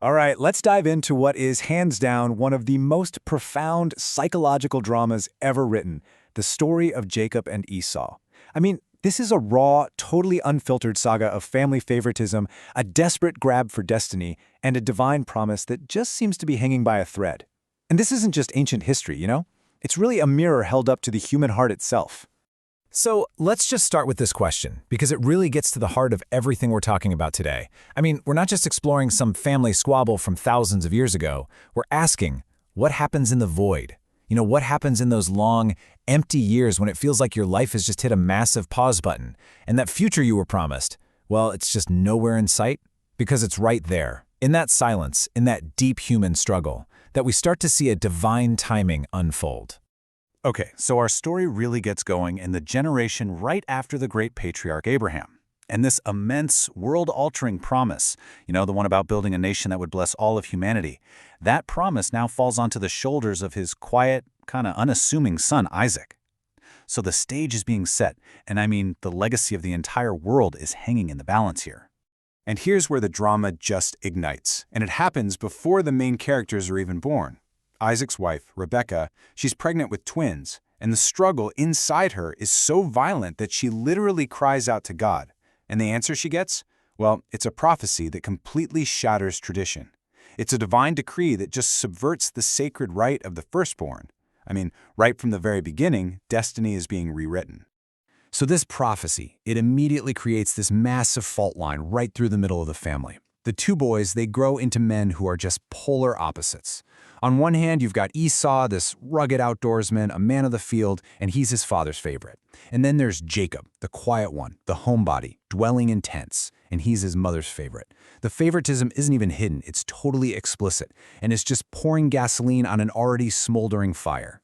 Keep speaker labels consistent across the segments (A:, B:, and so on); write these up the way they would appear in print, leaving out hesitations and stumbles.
A: All right, let's dive into what is hands down one of the most profound psychological dramas ever written, the story of Jacob and Esau. I mean, this is a raw, totally unfiltered saga of family favoritism, a desperate grab for destiny, and a divine promise that just seems to be hanging by a thread. And this isn't just ancient history, you know? It's really a mirror held up to the human heart itself.
B: So let's just start with this question, because it really gets to the heart of everything we're talking about today. I mean, we're not just exploring some family squabble from thousands of years ago. We're asking, what happens in the void? You know, what happens in those long, empty years when it feels like your life has just hit a massive pause button, and that future you were promised, well, it's just nowhere in sight? Because it's right there, in that silence, in that deep human struggle, that we start to see a divine timing unfold.
C: Okay, so our story really gets going in the generation right after the great patriarch Abraham. And this immense, world-altering promise, the one about building a nation that would bless all of humanity, that promise now falls onto the shoulders of his quiet, kind of unassuming son, Isaac. So the stage is being set, and I mean the legacy of the entire world is hanging in the balance here.
A: And here's where the drama just ignites, and it happens before the main characters are even born. Isaac's wife, Rebecca, she's pregnant with twins, and the struggle inside her is so violent that she literally cries out to God. And the answer she gets? Well, it's a prophecy that completely shatters tradition. It's a divine decree that just subverts the sacred right of the firstborn. I mean, right from the very beginning, destiny is being rewritten.
B: So this prophecy, it immediately creates this massive fault line right through the middle of the family. The two boys, they grow into men who are just polar opposites. On one hand, you've got Esau, this rugged outdoorsman, a man of the field, and he's his father's favorite. And then there's Jacob, the quiet one, the homebody, dwelling in tents, and he's his mother's favorite. The favoritism isn't even hidden, it's totally explicit, and it's just pouring gasoline on an already smoldering fire.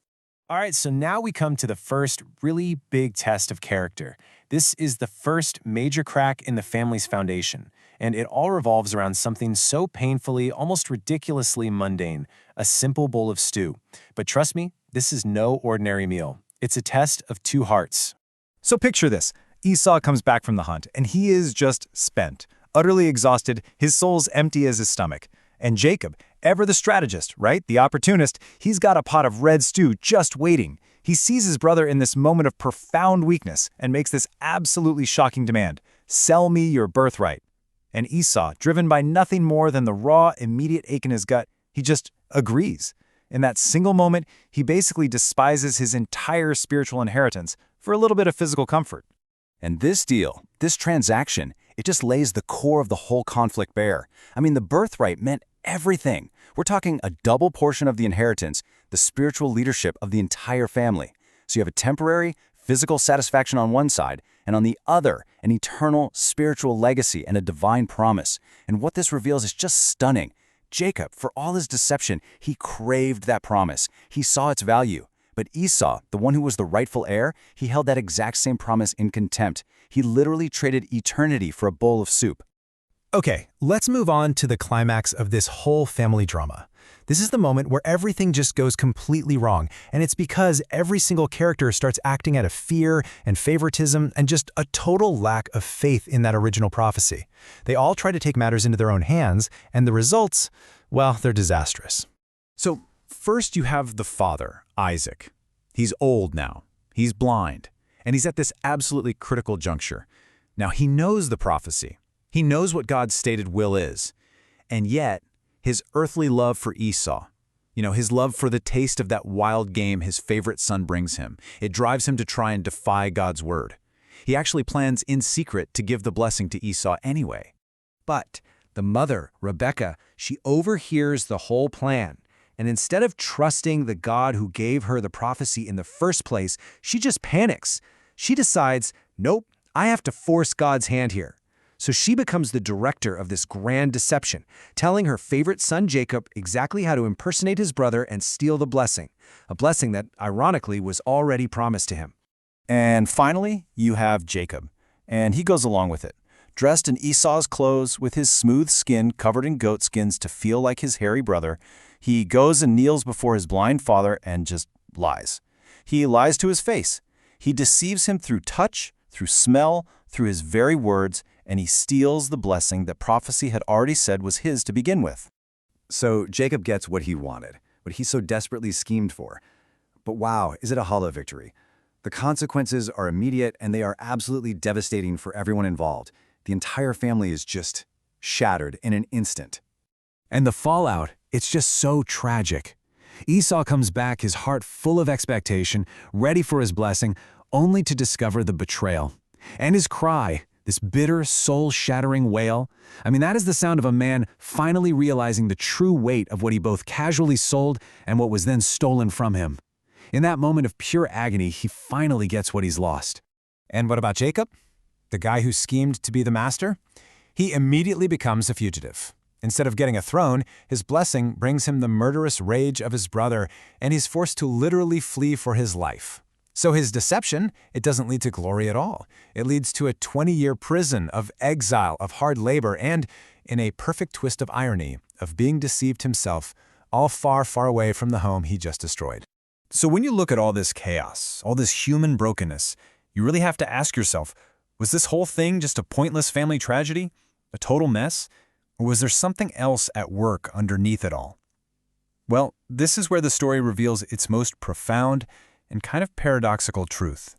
D: All right, so now we come to the first really big test of character. This is the first major crack in the family's foundation, and it all revolves around something so painfully, almost ridiculously mundane, a simple bowl of stew. But trust me, this is no ordinary meal. It's a test of two hearts.
A: So picture this. Esau comes back from the hunt, and he is just spent, utterly exhausted, his soul's empty as his stomach. And Jacob, ever the strategist, right? The opportunist, he's got a pot of red stew just waiting. He sees his brother in this moment of profound weakness and makes this absolutely shocking demand: sell me your birthright. And Esau, driven by nothing more than the raw, immediate ache in his gut, he just agrees. In that single moment, he basically despises his entire spiritual inheritance for a little bit of physical comfort.
C: And this deal, this transaction, it just lays the core of the whole conflict bare. I mean, the birthright meant everything. We're talking a double portion of the inheritance, the spiritual leadership of the entire family. So you have a temporary, physical satisfaction on one side, and on the other, an eternal spiritual legacy and a divine promise. And what this reveals is just stunning. Jacob, for all his deception, he craved that promise. He saw its value. But Esau, the one who was the rightful heir, he held that exact same promise in contempt. He literally traded eternity for a bowl of soup.
B: Okay, let's move on to the climax of this whole family drama. This is the moment where everything just goes completely wrong, and it's because every single character starts acting out of fear and favoritism and just a total lack of faith in that original prophecy. They all try to take matters into their own hands, and the results, well, they're disastrous.
A: So first you have the father, Isaac. He's old now, he's blind, and he's at this absolutely critical juncture. Now he knows the prophecy. He knows what God's stated will is, and yet his earthly love for Esau, his love for the taste of that wild game his favorite son brings him, it drives him to try and defy God's word. He actually plans in secret to give the blessing to Esau anyway. But the mother, Rebecca, she overhears the whole plan, and instead of trusting the God who gave her the prophecy in the first place, she just panics. She decides, nope, I have to force God's hand here. So she becomes the director of this grand deception, telling her favorite son Jacob exactly how to impersonate his brother and steal the blessing, a blessing that, ironically, was already promised to him.
C: And finally, you have Jacob, and he goes along with it. Dressed in Esau's clothes, with his smooth skin covered in goat skins to feel like his hairy brother, he goes and kneels before his blind father and just lies. He lies to his face. He deceives him through touch, through smell, through his very words, and he steals the blessing that prophecy had already said was his to begin with. So Jacob gets what he wanted, what he so desperately schemed for. But wow, is it a hollow victory? The consequences are immediate and they are absolutely devastating for everyone involved. The entire family is just shattered in an instant.
B: And the fallout, it's just so tragic. Esau comes back, his heart full of expectation, ready for his blessing, only to discover the betrayal. And his cry, this bitter, soul-shattering wail, that is the sound of a man finally realizing the true weight of what he both casually sold and what was then stolen from him. In that moment of pure agony, he finally gets what he's lost.
D: And what about Jacob? The guy who schemed to be the master? He immediately becomes a fugitive. Instead of getting a throne, his blessing brings him the murderous rage of his brother, and he's forced to literally flee for his life. So his deception, it doesn't lead to glory at all. It leads to a 20-year prison of exile, of hard labor, and, in a perfect twist of irony, of being deceived himself, all far, far away from the home he just destroyed.
B: So when you look at all this chaos, all this human brokenness, you really have to ask yourself, was this whole thing just a pointless family tragedy? A total mess? Or was there something else at work underneath it all? Well, this is where the story reveals its most profound and kind of paradoxical truth.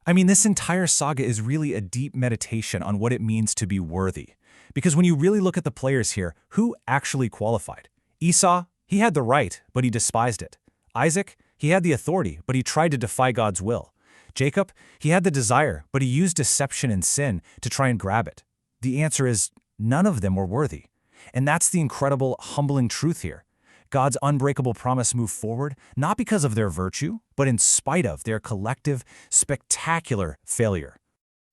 A: This entire saga is really a deep meditation on what it means to be worthy. Because when you really look at the players here, who actually qualified? Esau, he had the right, but he despised it. Isaac, he had the authority, but he tried to defy God's will. Jacob, he had the desire, but he used deception and sin to try and grab it. The answer is, none of them were worthy. And that's the incredible, humbling truth here. God's unbreakable promise moved forward, not because of their virtue, but in spite of their collective, spectacular failure.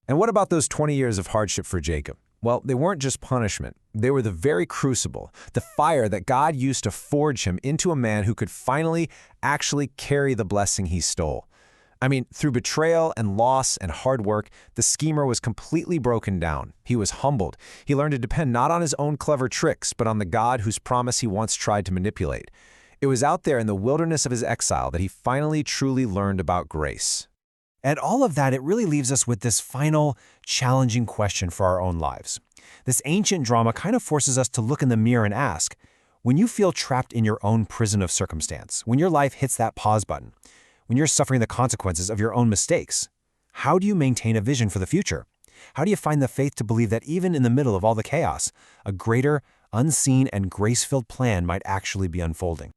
B: And what about those 20 years of hardship for Jacob? Well, they weren't just punishment. They were the very crucible, the fire that God used to forge him into a man who could finally actually carry the blessing he stole. Through betrayal and loss and hard work, the schemer was completely broken down. He was humbled. He learned to depend not on his own clever tricks, but on the God whose promise he once tried to manipulate. It was out there in the wilderness of his exile that he finally truly learned about grace.
A: And all of that, it really leaves us with this final, challenging question for our own lives. This ancient drama kind of forces us to look in the mirror and ask, when you feel trapped in your own prison of circumstance, when your life hits that pause button, when you're suffering the consequences of your own mistakes, how do you maintain a vision for the future? How do you find the faith to believe that even in the middle of all the chaos, a greater, unseen, and grace-filled plan might actually be unfolding?